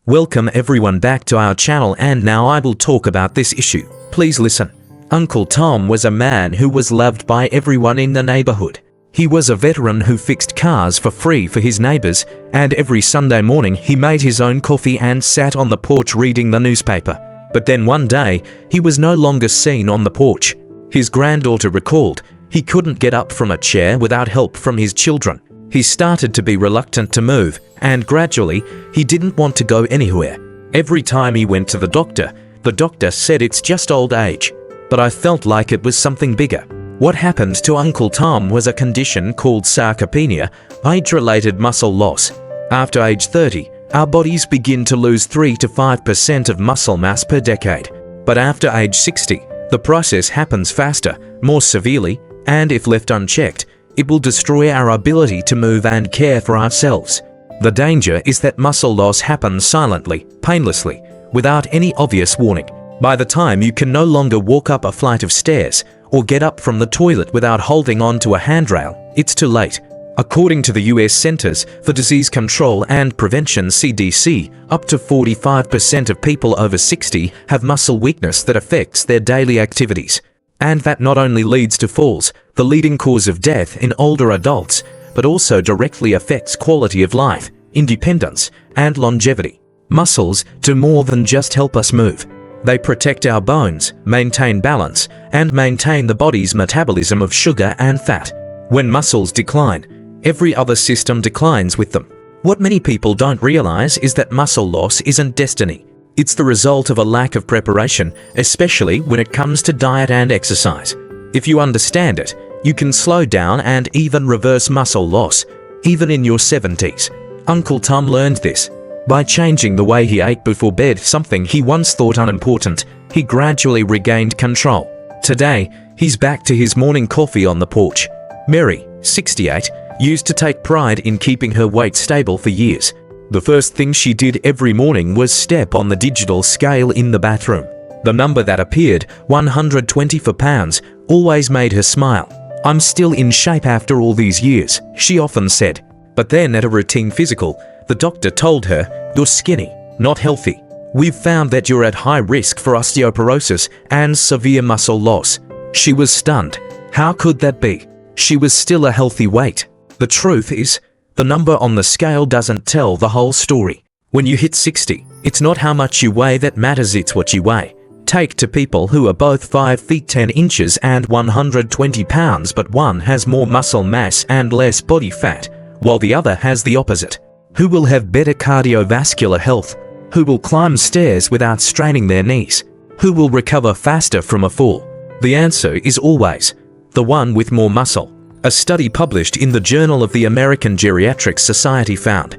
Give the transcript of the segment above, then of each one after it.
Welcome everyone back to our channel, and now I will talk about this issue. Please listen. Uncle Tom was a man who was loved by everyone in the neighborhood. He was a veteran who fixed cars for free for his neighbors, and every Sunday morning he made his own coffee and sat on the porch reading the newspaper. But then one day, he was no longer seen on the porch. His granddaughter recalled he couldn't get up from a chair without help from his children. He started to be reluctant to move, and gradually, he didn't want to go anywhere. Every time he went to the doctor said it's just old age. But I felt like it was something bigger. What happened to Uncle Tom was a condition called sarcopenia, age-related muscle loss. After age 30, our bodies begin to lose 3 to 5% of muscle mass per decade. But after age 60, the process happens faster, more severely, and if left unchecked, it will destroy our ability to move and care for ourselves. The danger is that muscle loss happens silently, painlessly, without any obvious warning. By the time you can no longer walk up a flight of stairs or get up from the toilet without holding on to a handrail, it's too late. According to the US Centers for Disease Control and Prevention (CDC), up to 45% of people over 60 have muscle weakness that affects their daily activities. And that not only leads to falls, the leading cause of death in older adults, but also directly affects quality of life, independence, and longevity. Muscles do more than just help us move. They protect our bones, maintain balance, and maintain the body's metabolism of sugar and fat. When muscles decline, every other system declines with them. What many people don't realize is that muscle loss isn't destiny. It's the result of a lack of preparation, especially when it comes to diet and exercise. If you understand it, you can slow down and even reverse muscle loss, even in your 70s. Uncle Tom learned this. By changing the way he ate before bed, something he once thought unimportant, he gradually regained control. Today, he's back to his morning coffee on the porch. Mary, 68, used to take pride in keeping her weight stable for years. The first thing she did every morning was step on the digital scale in the bathroom. The number that appeared, 124 pounds, always made her smile. "I'm still in shape after all these years," she often said. But then at a routine physical, the doctor told her, "You're skinny, not healthy. We've found that you're at high risk for osteoporosis and severe muscle loss." She was stunned. How could that be? She was still a healthy weight. The truth is, the number on the scale doesn't tell the whole story. When you hit 60, it's not how much you weigh that matters, it's what you weigh. Take two people who are both 5 feet 10 inches and 120 pounds, but one has more muscle mass and less body fat, while the other has the opposite. Who will have better cardiovascular health? Who will climb stairs without straining their knees? Who will recover faster from a fall? The answer is always the one with more muscle. A study published in the Journal of the American Geriatric Society found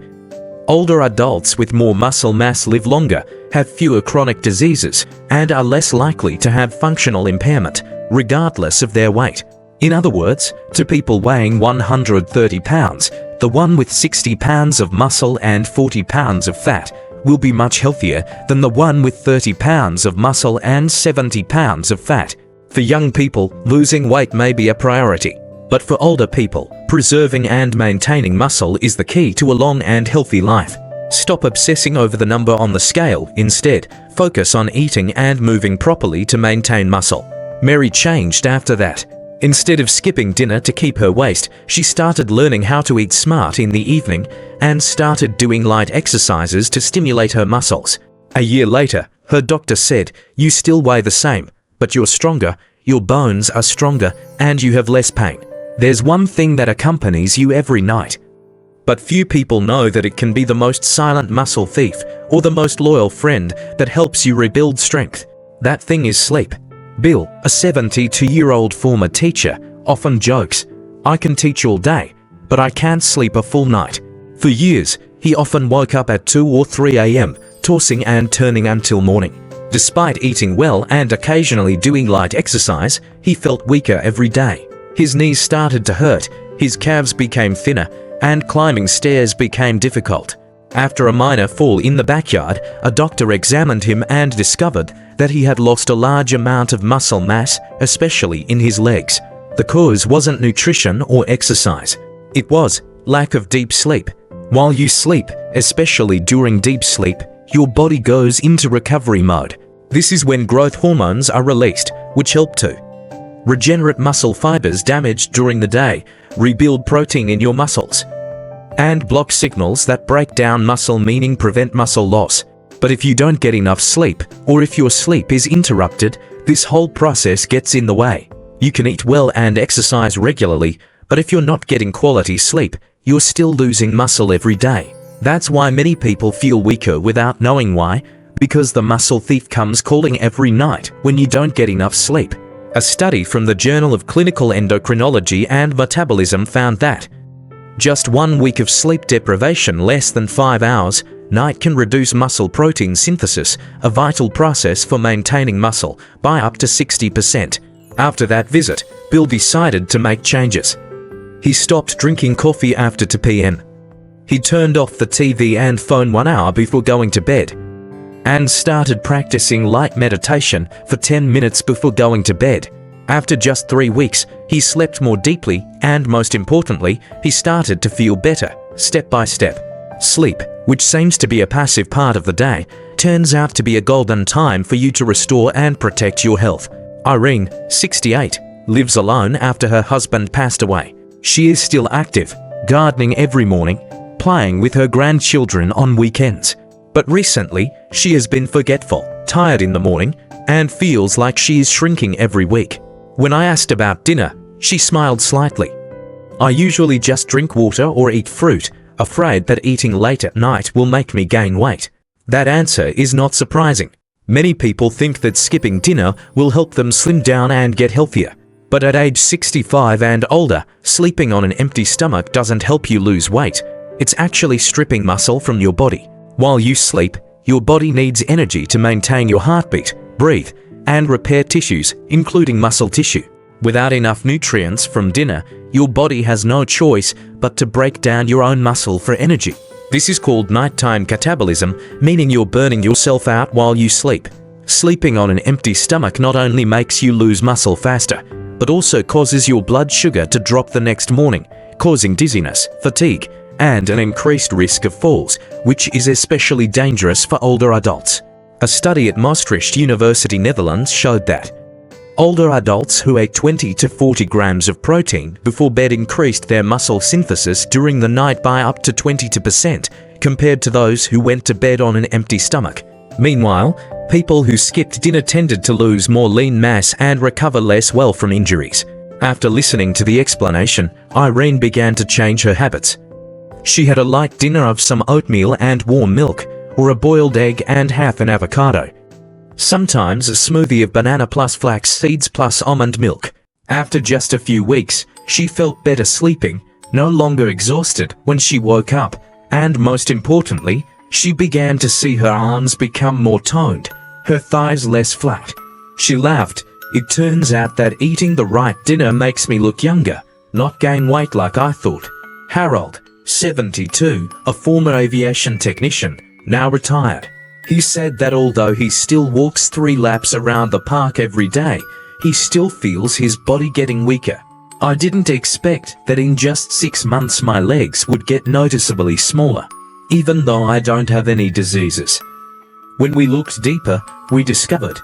older adults with more muscle mass live longer, have fewer chronic diseases, and are less likely to have functional impairment, regardless of their weight. In other words, to people weighing 130 pounds, the one with 60 pounds of muscle and 40 pounds of fat will be much healthier than the one with 30 pounds of muscle and 70 pounds of fat. For young people, losing weight may be a priority. But for older people, preserving and maintaining muscle is the key to a long and healthy life. Stop obsessing over the number on the scale. Instead, focus on eating and moving properly to maintain muscle. Mary changed after that. Instead of skipping dinner to keep her waist, she started learning how to eat smart in the evening and started doing light exercises to stimulate her muscles. A year later, her doctor said, "You still weigh the same, but you're stronger, your bones are stronger, and you have less pain. There's one thing that accompanies you every night." But few people know that it can be the most silent muscle thief or the most loyal friend that helps you rebuild strength. That thing is sleep. Bill, a 72-year-old former teacher, often jokes, "I can teach all day, but I can't sleep a full night." For years, he often woke up at 2 or 3 a.m., tossing and turning until morning. Despite eating well and occasionally doing light exercise, he felt weaker every day. His knees started to hurt, his calves became thinner, and climbing stairs became difficult. After a minor fall in the backyard, a doctor examined him and discovered that he had lost a large amount of muscle mass, especially in his legs. The cause wasn't nutrition or exercise. It was lack of deep sleep. While you sleep, especially during deep sleep, your body goes into recovery mode. This is when growth hormones are released, which help to regenerate muscle fibers damaged during the day, rebuild protein in your muscles, and block signals that break down muscle, meaning prevent muscle loss. But if you don't get enough sleep, or if your sleep is interrupted, this whole process gets in the way. You can eat well and exercise regularly, but if you're not getting quality sleep, you're still losing muscle every day. That's why many people feel weaker without knowing why, because the muscle thief comes calling every night when you don't get enough sleep. A study from the Journal of Clinical Endocrinology and Metabolism found that just 1 week of sleep deprivation, less than 5 hours, night, can reduce muscle protein synthesis, a vital process for maintaining muscle, by up to 60%. After that visit, Bill decided to make changes. He stopped drinking coffee after 2 p.m. He turned off the TV and phone 1 hour before going to bed, and started practicing light meditation for 10 minutes before going to bed. After just 3 weeks, he slept more deeply, and most importantly, he started to feel better, step by step. Sleep, which seems to be a passive part of the day, turns out to be a golden time for you to restore and protect your health. Irene, 68, lives alone after her husband passed away. She is still active, gardening every morning, playing with her grandchildren on weekends. But recently, she has been forgetful, tired in the morning, and feels like she is shrinking every week. When I asked about dinner, she smiled slightly. I usually just drink water or eat fruit, afraid that eating late at night will make me gain weight. That answer is not surprising. Many people think that skipping dinner will help them slim down and get healthier. But at age 65 and older, sleeping on an empty stomach doesn't help you lose weight. It's actually stripping muscle from your body. While you sleep, your body needs energy to maintain your heartbeat, breathe, and repair tissues, including muscle tissue. Without enough nutrients from dinner, your body has no choice but to break down your own muscle for energy. This is called nighttime catabolism, meaning you're burning yourself out while you sleep. Sleeping on an empty stomach not only makes you lose muscle faster, but also causes your blood sugar to drop the next morning, causing dizziness, fatigue, and an increased risk of falls, which is especially dangerous for older adults. A study at Maastricht University, Netherlands showed that older adults who ate 20 to 40 grams of protein before bed increased their muscle synthesis during the night by up to 22% compared to those who went to bed on an empty stomach. Meanwhile, people who skipped dinner tended to lose more lean mass and recover less well from injuries. After listening to the explanation, Irene began to change her habits. She had a light dinner of some oatmeal and warm milk, or a boiled egg and half an avocado. Sometimes a smoothie of banana plus flax seeds plus almond milk. After just a few weeks, she felt better sleeping, no longer exhausted when she woke up, and most importantly, she began to see her arms become more toned, her thighs less flat. She laughed. It turns out that eating the right dinner makes me look younger, not gain weight like I thought. Harold, 72, a former aviation technician, now retired. He said that although he still walks 3 laps around the park every day, he still feels his body getting weaker. I didn't expect that in just 6 months my legs would get noticeably smaller, even though I don't have any diseases. When we looked deeper, we discovered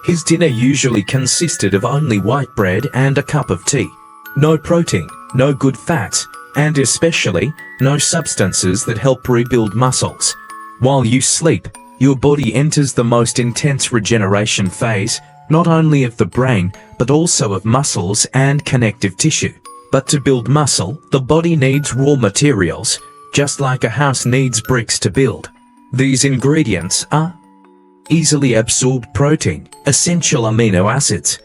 his dinner usually consisted of only white bread and a cup of tea. No protein, no good fats, and especially no substances that help rebuild muscles. While you sleep, your body enters the most intense regeneration phase, not only of the brain, but also of muscles and connective tissue. But to build muscle, the body needs raw materials, just like a house needs bricks to build. These ingredients are easily absorbed protein, essential amino acids,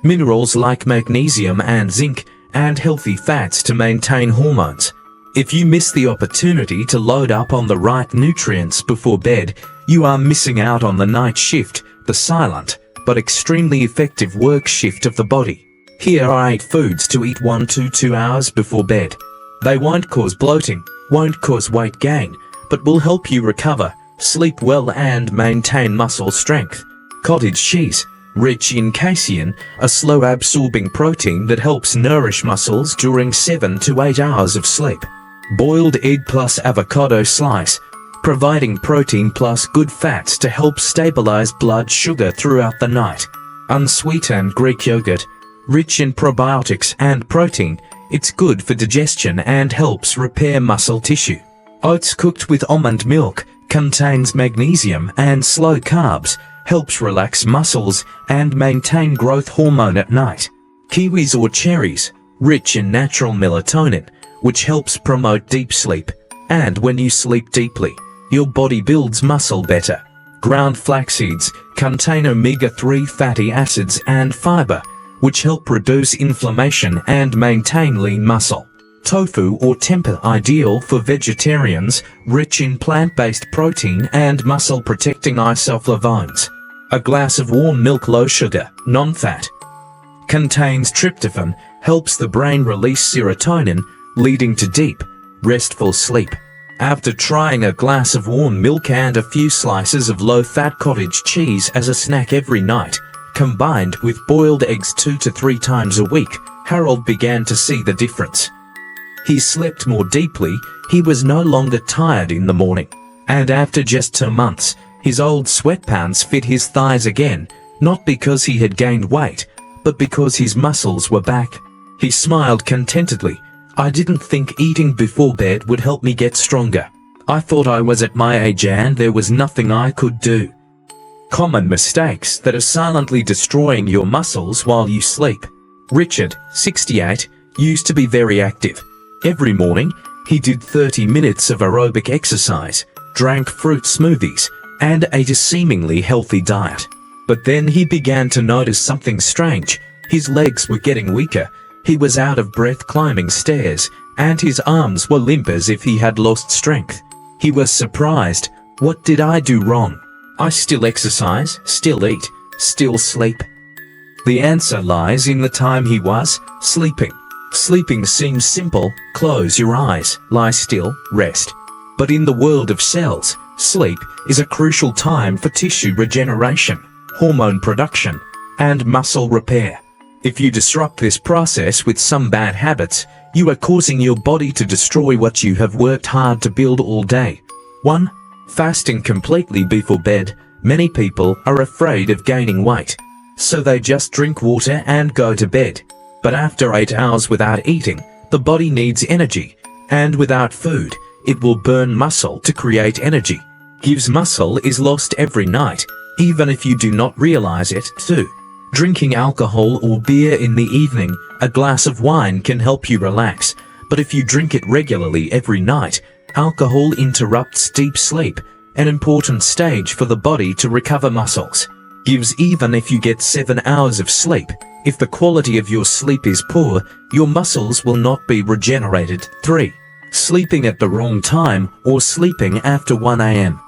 minerals like magnesium and zinc, and healthy fats to maintain hormones. If you miss the opportunity to load up on the right nutrients before bed, you are missing out on the night shift, the silent but extremely effective work shift of the body. Here are 8 foods to eat 1 to 2 hours before bed. They won't cause bloating, won't cause weight gain, but will help you recover, sleep well and maintain muscle strength. Cottage cheese, rich in casein, a slow-absorbing protein that helps nourish muscles during 7 to 8 hours of sleep. Boiled egg plus avocado slice, providing protein plus good fats to help stabilize blood sugar throughout the night. Unsweetened Greek yogurt, rich in probiotics and protein, it's good for digestion and helps repair muscle tissue. Oats cooked with almond milk, contains magnesium and slow carbs, helps relax muscles and maintain growth hormone at night. Kiwis or cherries, rich in natural melatonin, which helps promote deep sleep. And when you sleep deeply, your body builds muscle better. Ground flax seeds contain omega-3 fatty acids and fiber, which help reduce inflammation and maintain lean muscle. Tofu or tempeh, ideal for vegetarians, rich in plant-based protein and muscle-protecting isoflavones. A glass of warm milk, low sugar, non-fat. Contains tryptophan, helps the brain release serotonin, leading to deep, restful sleep. After trying a glass of warm milk and a few slices of low-fat cottage cheese as a snack every night, combined with boiled eggs 2 to 3 times a week, Harold began to see the difference. He slept more deeply, he was no longer tired in the morning, and after just 2 months, his old sweatpants fit his thighs again, not because he had gained weight, but because his muscles were back. He smiled contentedly. I didn't think eating before bed would help me get stronger. I thought I was at my age and there was nothing I could do. Common mistakes that are silently destroying your muscles while you sleep. Richard, 68, used to be very active. Every morning, he did 30 minutes of aerobic exercise, drank fruit smoothies, and ate a seemingly healthy diet. But then he began to notice something strange. His legs were getting weaker, he was out of breath climbing stairs, and his arms were limp as if he had lost strength. He was surprised. What did I do wrong? I still exercise, still eat, still sleep. The answer lies in the time he was sleeping. Sleeping seems simple, close your eyes, lie still, rest. But in the world of cells, sleep is a crucial time for tissue regeneration, hormone production, and muscle repair. If you disrupt this process with some bad habits, you are causing your body to destroy what you have worked hard to build all day. 1. Fasting completely before bed. Many people are afraid of gaining weight, so they just drink water and go to bed. But after 8 hours without eating, the body needs energy, and without food, it will burn muscle to create energy. Gives muscle is lost every night, even if you do not realize it. 2. Drinking alcohol or beer in the evening. A glass of wine can help you relax, but if you drink it regularly every night, alcohol interrupts deep sleep, an important stage for the body to recover muscles. Gives even if you get 7 hours of sleep. If the quality of your sleep is poor, your muscles will not be regenerated. 3. Sleeping at the wrong time or sleeping after 1 a.m.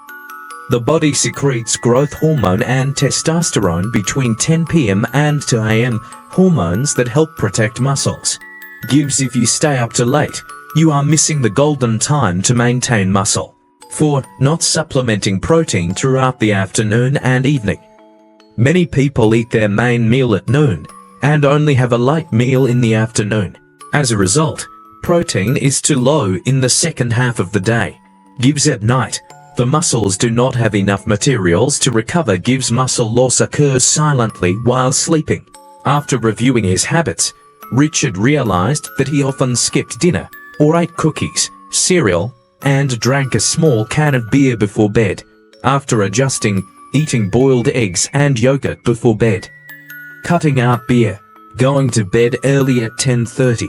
The body secretes growth hormone and testosterone between 10 p.m. and 2 a.m., hormones that help protect muscles. Gives if you stay up too late, you are missing the golden time to maintain muscle. 4. Not supplementing protein throughout the afternoon and evening. Many people eat their main meal at noon and only have a light meal in the afternoon. As a result, protein is too low in the second half of the day. Gives at night. The muscles do not have enough materials to recover. Gives muscle loss occurs silently while sleeping. After reviewing his habits, Richard realized that he often skipped dinner or ate cookies, cereal, and drank a small can of beer before bed. After adjusting, eating boiled eggs and yogurt before bed. Cutting out beer. Going to bed early at 10:30.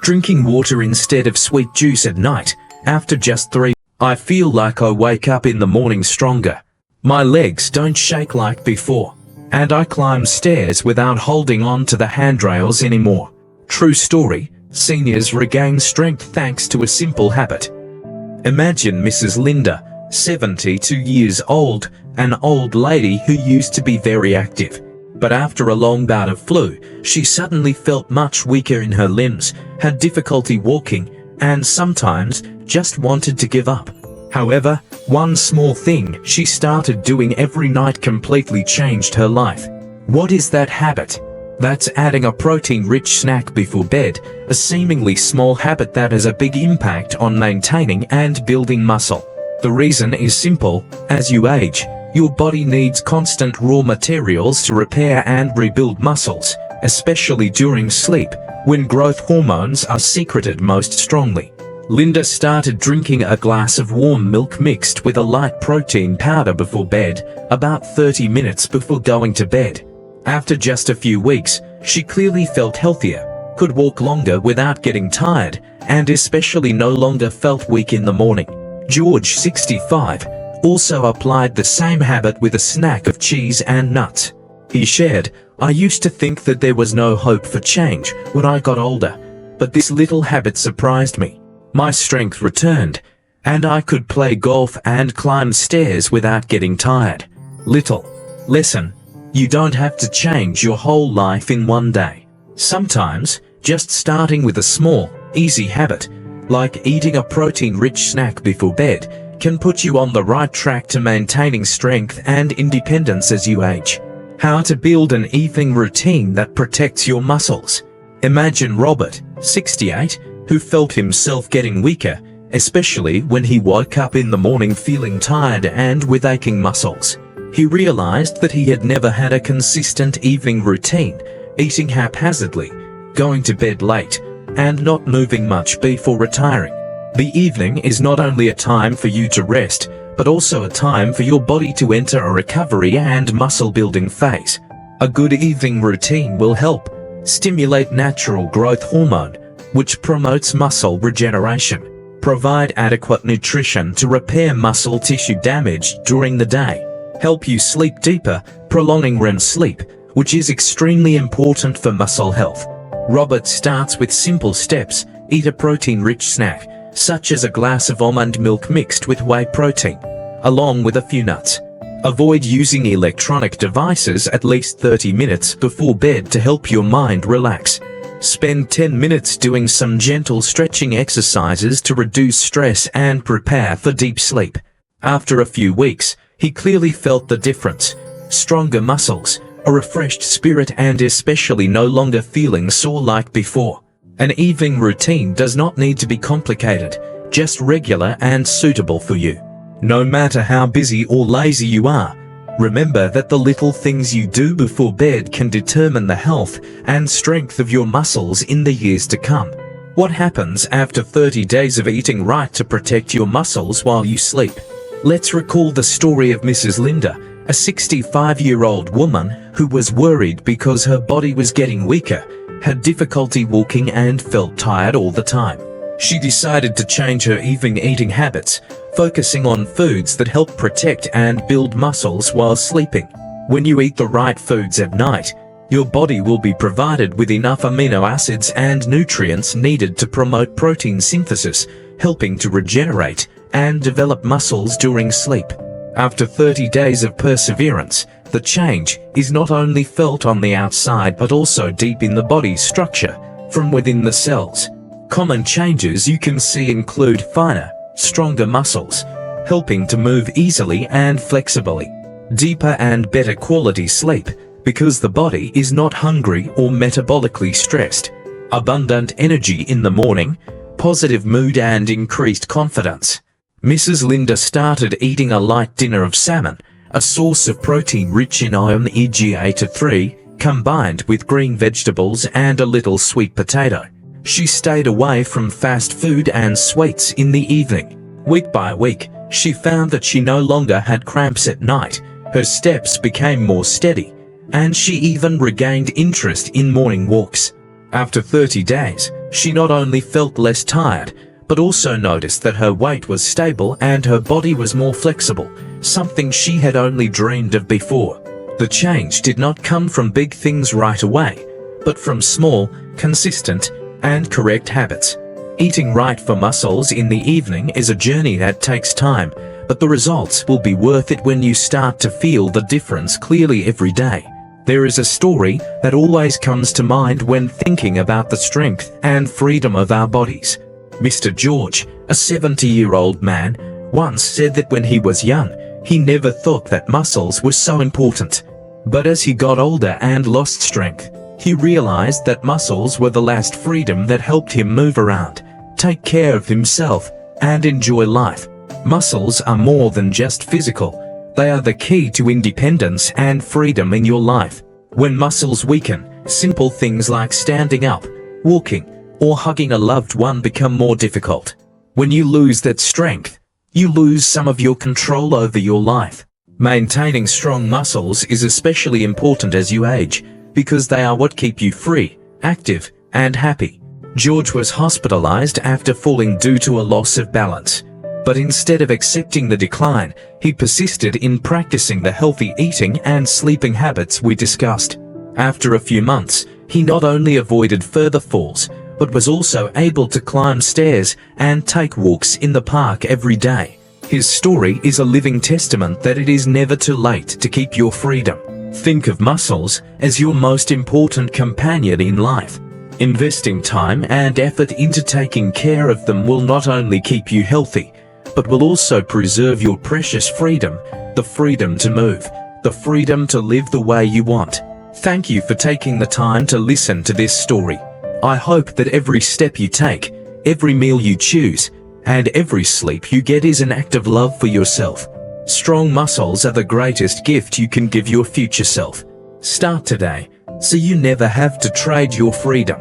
Drinking water instead of sweet juice at night. After just 3. I feel like I wake up in the morning stronger. My legs don't shake like before, and I climb stairs without holding on to the handrails anymore. True story, seniors regain strength thanks to a simple habit. Imagine Mrs. Linda, 72 years old, an old lady who used to be very active. But after a long bout of flu, she suddenly felt much weaker in her limbs, had difficulty walking, and sometimes just wanted to give up. However, one small thing she started doing every night completely changed her life. What is that habit? That's adding a protein-rich snack before bed, a seemingly small habit that has a big impact on maintaining and building muscle. The reason is simple: as you age, your body needs constant raw materials to repair and rebuild muscles, especially during sleep, when growth hormones are secreted most strongly. Linda started drinking a glass of warm milk mixed with a light protein powder before bed, about 30 minutes before going to bed. After just a few weeks, she clearly felt healthier, could walk longer without getting tired, and especially no longer felt weak in the morning. George, 65, also applied the same habit with a snack of cheese and nuts. He shared, "I used to think that there was no hope for change when I got older, but this little habit surprised me. My strength returned, and I could play golf and climb stairs without getting tired." Little lesson: you don't have to change your whole life in one day. Sometimes, just starting with a small, easy habit, like eating a protein-rich snack before bed, can put you on the right track to maintaining strength and independence as you age. How to build an evening routine that protects your muscles. Imagine Robert, 68, who felt himself getting weaker, especially when he woke up in the morning feeling tired and with aching muscles. He realized that he had never had a consistent evening routine, eating haphazardly, going to bed late, and not moving much before retiring. The evening is not only a time for you to rest, but also a time for your body to enter a recovery and muscle-building phase. A good evening routine will help stimulate natural growth hormone, which promotes muscle regeneration, provide adequate nutrition to repair muscle tissue damaged during the day, help you sleep deeper, prolonging REM sleep, which is extremely important for muscle health. Robert starts with simple steps: eat a protein-rich snack, such as a glass of almond milk mixed with whey protein, along with a few nuts. Avoid using electronic devices at least 30 minutes before bed to help your mind relax. Spend 10 minutes doing some gentle stretching exercises to reduce stress and prepare for deep sleep. After a few weeks, he clearly felt the difference: stronger muscles, a refreshed spirit, and especially no longer feeling sore like before. An evening routine does not need to be complicated, just regular and suitable for you. No matter how busy or lazy you are, remember that the little things you do before bed can determine the health and strength of your muscles in the years to come. What happens after 30 days of eating right to protect your muscles while you sleep? Let's recall the story of Mrs. Linda, a 65-year-old woman who was worried because her body was getting weaker, had difficulty walking, and felt tired all the time. She decided to change her evening eating habits, focusing on foods that help protect and build muscles while sleeping. When you eat the right foods at night, your body will be provided with enough amino acids and nutrients needed to promote protein synthesis, helping to regenerate and develop muscles during sleep. After 30 days of perseverance, the change is not only felt on the outside but also deep in the body's structure, from within the cells. Common changes you can see include finer, stronger muscles, helping to move easily and flexibly. Deeper and better quality sleep, because the body is not hungry or metabolically stressed. Abundant energy in the morning, positive mood, and increased confidence. Mrs. Linda started eating a light dinner of salmon, a source of protein rich in omega-3, combined with green vegetables and a little sweet potato. She stayed away from fast food and sweets in the evening. Week by week, she found that she no longer had cramps at night, her steps became more steady, and she even regained interest in morning walks. After 30 days, she not only felt less tired, but also noticed that her weight was stable and her body was more flexible, something she had only dreamed of before. The change did not come from big things right away, but from small, consistent, and correct habits. Eating right for muscles in the evening is a journey that takes time, but the results will be worth it when you start to feel the difference clearly every day. There is a story that always comes to mind when thinking about the strength and freedom of our bodies. Mr. George, a 70-year-old man, once said that when he was young, he never thought that muscles were so important. But as he got older and lost strength, he realized that muscles were the last freedom that helped him move around, take care of himself, and enjoy life. Muscles are more than just physical. They are the key to independence and freedom in your life. When muscles weaken, simple things like standing up, walking, or hugging a loved one become more difficult. When you lose that strength, you lose some of your control over your life. Maintaining strong muscles is especially important as you age, because they are what keep you free, active, and happy. George was hospitalized after falling due to a loss of balance. But instead of accepting the decline, he persisted in practicing the healthy eating and sleeping habits we discussed. After a few months, he not only avoided further falls, but was also able to climb stairs and take walks in the park every day. His story is a living testament that it is never too late to keep your freedom. Think of muscles as your most important companion in life. Investing time and effort into taking care of them will not only keep you healthy, but will also preserve your precious freedom, the freedom to move, the freedom to live the way you want. Thank you for taking the time to listen to this story. I hope that every step you take, every meal you choose, and every sleep you get is an act of love for yourself. Strong muscles are the greatest gift you can give your future self. Start today, so you never have to trade your freedom.